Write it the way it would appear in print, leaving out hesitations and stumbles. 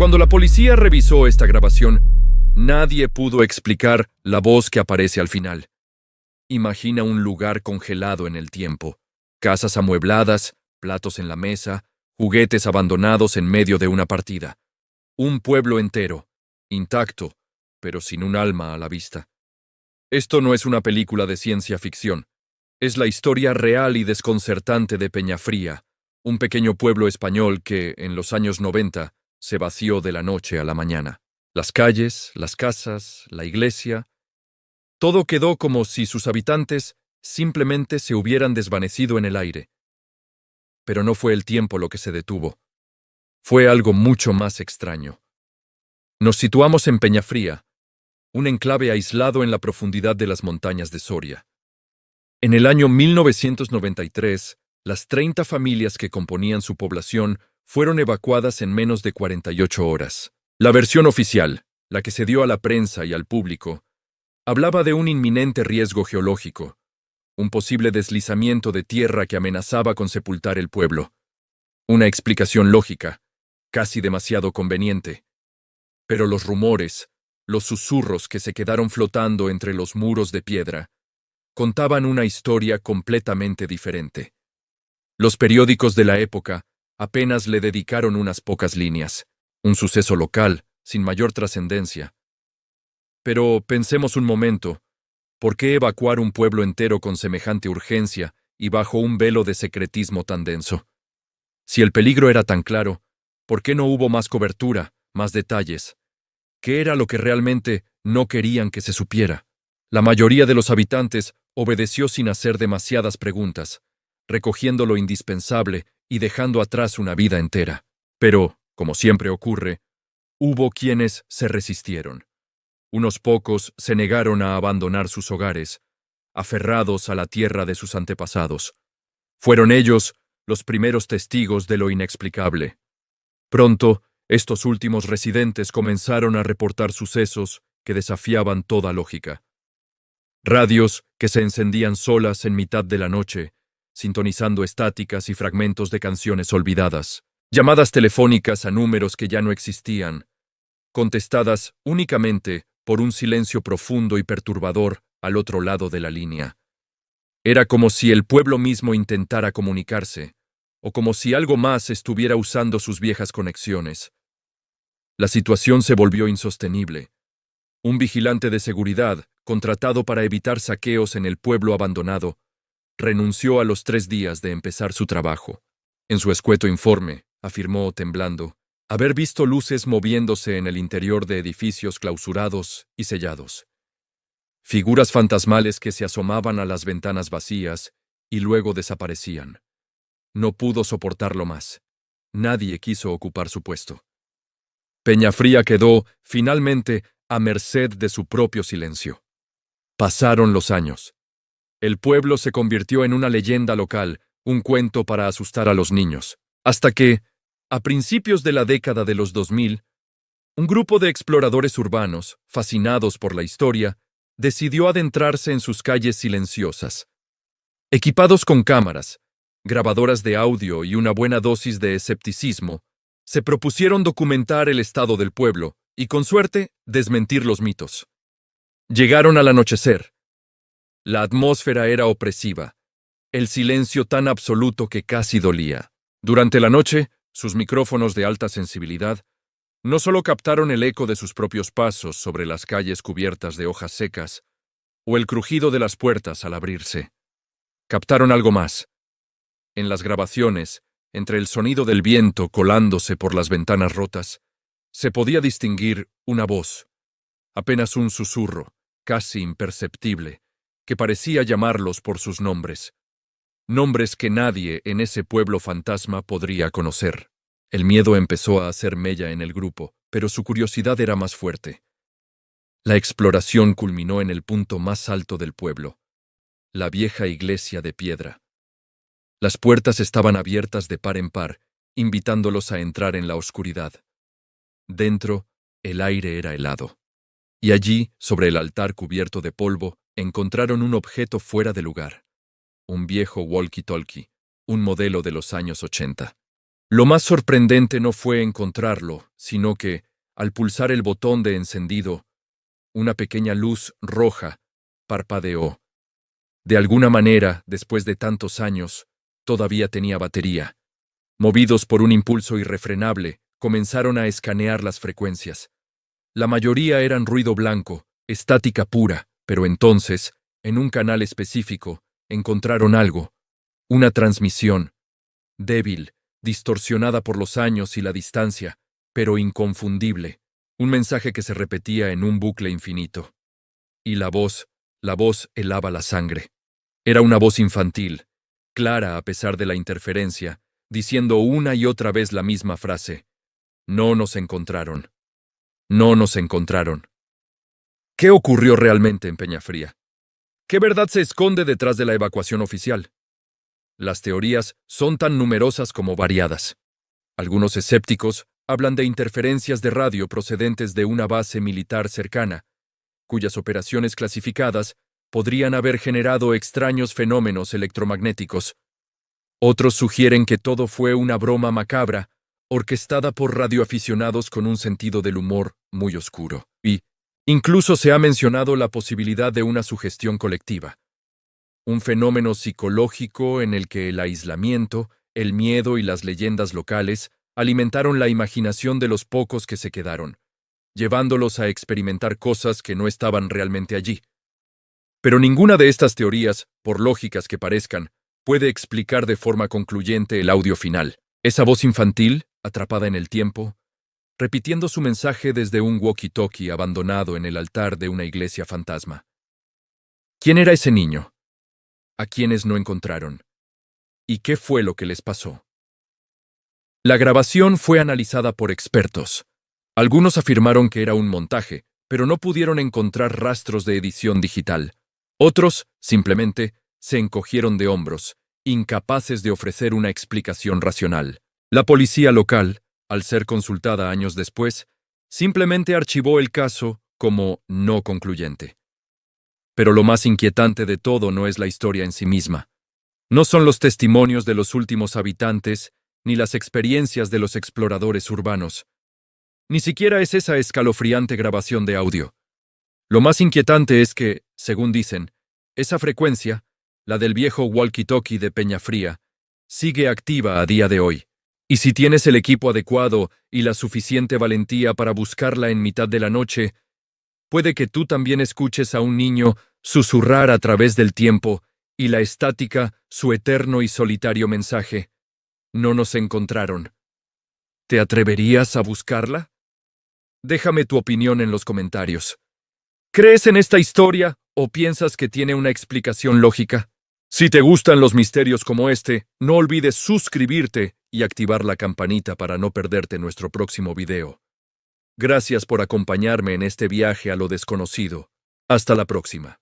Cuando la policía revisó esta grabación, nadie pudo explicar la voz que aparece al final. Imagina un lugar congelado en el tiempo, casas amuebladas, platos en la mesa, juguetes abandonados en medio de una partida. Un pueblo entero, intacto, pero sin un alma a la vista. Esto no es una película de ciencia ficción. Es la historia real y desconcertante de Peñafría, un pequeño pueblo español que, en los años 90, se vació de la noche a la mañana. Las calles, las casas, la iglesia, todo quedó como si sus habitantes simplemente se hubieran desvanecido en el aire. Pero no fue el tiempo lo que se detuvo. Fue algo mucho más extraño. Nos situamos en Peñafría, un enclave aislado en la profundidad de las montañas de Soria. En el año 1993, las 30 familias que componían su población fueron evacuadas en menos de 48 horas. La versión oficial, la que se dio a la prensa y al público, hablaba de un inminente riesgo geológico, un posible deslizamiento de tierra que amenazaba con sepultar el pueblo. Una explicación lógica, casi demasiado conveniente. Pero los rumores, los susurros que se quedaron flotando entre los muros de piedra, contaban una historia completamente diferente. Los periódicos de la época apenas le dedicaron unas pocas líneas, un suceso local, sin mayor trascendencia. Pero pensemos un momento, ¿por qué evacuar un pueblo entero con semejante urgencia y bajo un velo de secretismo tan denso? Si el peligro era tan claro, ¿por qué no hubo más cobertura, más detalles? ¿Qué era lo que realmente no querían que se supiera? La mayoría de los habitantes obedeció sin hacer demasiadas preguntas, recogiendo lo indispensable y dejando atrás una vida entera. Pero, como siempre ocurre, hubo quienes se resistieron. Unos pocos se negaron a abandonar sus hogares, aferrados a la tierra de sus antepasados. Fueron ellos los primeros testigos de lo inexplicable. Pronto, estos últimos residentes comenzaron a reportar sucesos que desafiaban toda lógica. Radios que se encendían solas en mitad de la noche, sintonizando estáticas y fragmentos de canciones olvidadas. Llamadas telefónicas a números que ya no existían, contestadas únicamente por un silencio profundo y perturbador al otro lado de la línea. Era como si el pueblo mismo intentara comunicarse, o como si algo más estuviera usando sus viejas conexiones. La situación se volvió insostenible. Un vigilante de seguridad, contratado para evitar saqueos en el pueblo abandonado, renunció a los 3 días de empezar su trabajo. En su escueto informe, afirmó, temblando, haber visto luces moviéndose en el interior de edificios clausurados y sellados. Figuras fantasmales que se asomaban a las ventanas vacías y luego desaparecían. No pudo soportarlo más. Nadie quiso ocupar su puesto. Peñafría quedó, finalmente, a merced de su propio silencio. Pasaron los años. El pueblo se convirtió en una leyenda local, un cuento para asustar a los niños, hasta que, a principios de la década de los 2000, un grupo de exploradores urbanos, fascinados por la historia, decidió adentrarse en sus calles silenciosas. Equipados con cámaras, grabadoras de audio y una buena dosis de escepticismo, se propusieron documentar el estado del pueblo y, con suerte, desmentir los mitos. Llegaron al anochecer. La atmósfera era opresiva, el silencio tan absoluto que casi dolía. Durante la noche, sus micrófonos de alta sensibilidad no solo captaron el eco de sus propios pasos sobre las calles cubiertas de hojas secas o el crujido de las puertas al abrirse. Captaron algo más. En las grabaciones, entre el sonido del viento colándose por las ventanas rotas, se podía distinguir una voz, apenas un susurro, casi imperceptible, que parecía llamarlos por sus nombres. Nombres que nadie en ese pueblo fantasma podría conocer. El miedo empezó a hacer mella en el grupo, pero su curiosidad era más fuerte. La exploración culminó en el punto más alto del pueblo, la vieja iglesia de piedra. Las puertas estaban abiertas de par en par, invitándolos a entrar en la oscuridad. Dentro, el aire era helado. Y allí, sobre el altar cubierto de polvo, encontraron un objeto fuera de lugar. Un viejo walkie-talkie, un modelo de los años 80. Lo más sorprendente no fue encontrarlo, sino que, al pulsar el botón de encendido, una pequeña luz roja parpadeó. De alguna manera, después de tantos años, todavía tenía batería. Movidos por un impulso irrefrenable, comenzaron a escanear las frecuencias. La mayoría eran ruido blanco, estática pura, pero entonces, en un canal específico, encontraron algo, una transmisión, débil, distorsionada por los años y la distancia, pero inconfundible, un mensaje que se repetía en un bucle infinito. Y la voz helaba la sangre. Era una voz infantil, clara a pesar de la interferencia, diciendo una y otra vez la misma frase. No nos encontraron. No nos encontraron. ¿Qué ocurrió realmente en Peñafría? ¿Qué verdad se esconde detrás de la evacuación oficial? Las teorías son tan numerosas como variadas. Algunos escépticos hablan de interferencias de radio procedentes de una base militar cercana, cuyas operaciones clasificadas podrían haber generado extraños fenómenos electromagnéticos. Otros sugieren que todo fue una broma macabra, orquestada por radioaficionados con un sentido del humor muy oscuro. Y incluso se ha mencionado la posibilidad de una sugestión colectiva, un fenómeno psicológico en el que el aislamiento, el miedo y las leyendas locales alimentaron la imaginación de los pocos que se quedaron, llevándolos a experimentar cosas que no estaban realmente allí. Pero ninguna de estas teorías, por lógicas que parezcan, puede explicar de forma concluyente el audio final. Esa voz infantil, atrapada en el tiempo, repitiendo su mensaje desde un walkie-talkie abandonado en el altar de una iglesia fantasma. ¿Quién era ese niño? ¿A quiénes no encontraron? ¿Y qué fue lo que les pasó? La grabación fue analizada por expertos. Algunos afirmaron que era un montaje, pero no pudieron encontrar rastros de edición digital. Otros, simplemente, se encogieron de hombros, incapaces de ofrecer una explicación racional. La policía local, al ser consultada años después, simplemente archivó el caso como no concluyente. Pero lo más inquietante de todo no es la historia en sí misma. No son los testimonios de los últimos habitantes, ni las experiencias de los exploradores urbanos. Ni siquiera es esa escalofriante grabación de audio. Lo más inquietante es que, según dicen, esa frecuencia, la del viejo walkie-talkie de Peñafría, sigue activa a día de hoy. Y si tienes el equipo adecuado y la suficiente valentía para buscarla en mitad de la noche, puede que tú también escuches a un niño susurrar a través del tiempo y la estática su eterno y solitario mensaje. No nos encontraron. ¿Te atreverías a buscarla? Déjame tu opinión en los comentarios. ¿Crees en esta historia o piensas que tiene una explicación lógica? Si te gustan los misterios como este, no olvides suscribirte y activar la campanita para no perderte nuestro próximo video. Gracias por acompañarme en este viaje a lo desconocido. Hasta la próxima.